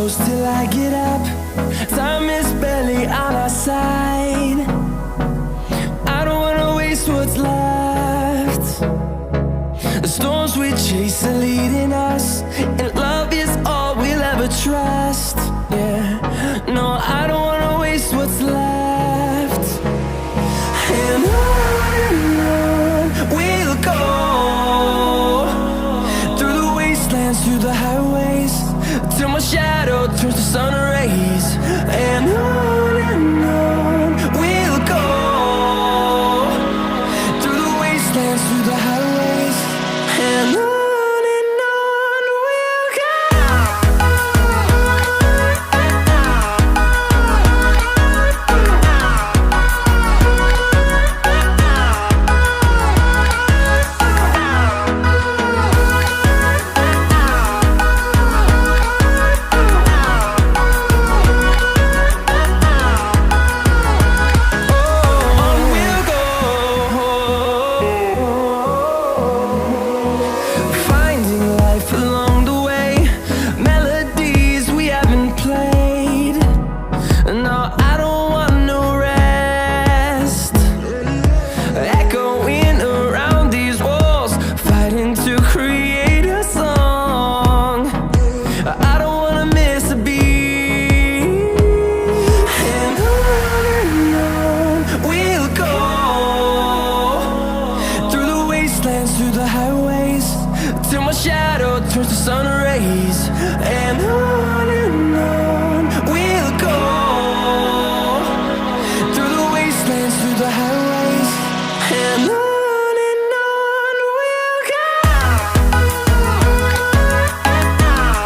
close till I get up. Time is barely on our side. I don't wanna waste what's left. The storms we chase are leading us, and love is all we'll ever trust. Yeah, no, I don't wanna waste what's left. And on we'll go, through the wastelands, through the highways, till my shadow turns to sun rays. And on we'll go, through the wastelands, through the highways, and on we'll go. No,